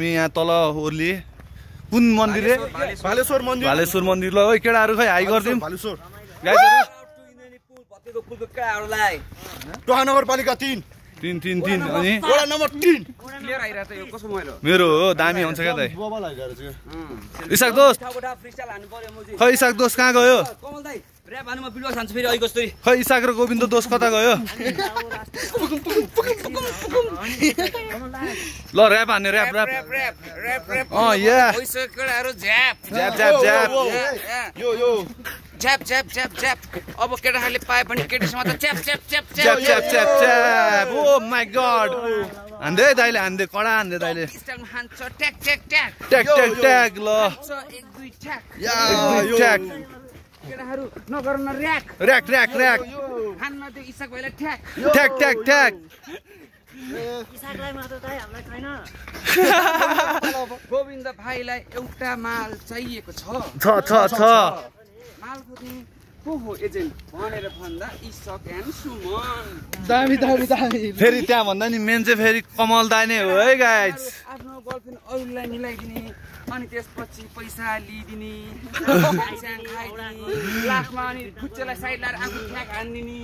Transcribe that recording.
यहाँ तल ओर्ली कुन मन्दिर रे भालेश्वर मन्दिर भालेश्वर मन्दिर ल ओइ केटाहरु खै हाइ गर्दिम भालेश्वर गाइजहरु टोहा नगरपालिका 3 अनि वडा नम्बर 3 क्लियर आइरा त यो कसो मैलो मेरो हो दामी हुन्छ क्या दाइ बबा लागिरहेछ के इसाक दोस्त फ्रीस्टाइल हान्नु पर्यो मुजी खै इसाक दोस्त कहाँ गयो कमल दाइ र्याप हान्नुमा बिलुवा खान्छु फेरि अहि कस्तै खै इसाक र गोविन्द दोस्त कता गयो ल र्याप हान्ने र्याप र्याप या ओइसो केटाहरु झ्याप ज्याप ज्याप ज्याप यो झ्याप झ्याप झ्याप झ्याप अब केटाहरुले पाए पनि केटीसँग त च्याप च्याप च्याप च्याप च्याप च्याप च्याप ओ माय गॉड हान्दै दाइले हान्दै कडा हान्दै दाइले स्टाइलमा हान्छ ट्याक ट्याक ट्याक ट्याक ट्याक ट्याक ल एक दुई ट्याक ट्याक केटाहरु नगर न र्याक र्याक र्याक र्याक हान्न त्यो इसाक भाइलाई ट्याक ट्याक ट्याक ट्याक इसाकलाई मात्र चाहिँ हामीलाई छैन गोविन्द भाइलाई एउटा माल चाहिएको छ माल खोज्ने को हो एजेन्ट भनेर भन्दा इसाक एन्ड सुमन दामी फेरि त्यहाँ भन्दा नि मेन चाहिँ फेरि कमल दाइ नै हो है गाइज आफ्नो गर्लफ्रेन्ड अरूलाई मिलाइदिने अनि त्यसपछि पैसा लिइदिने खाइदिने लास्टमा अनि खुच्चेलाई साइड लाएर आफू ठ्याक हान्दिने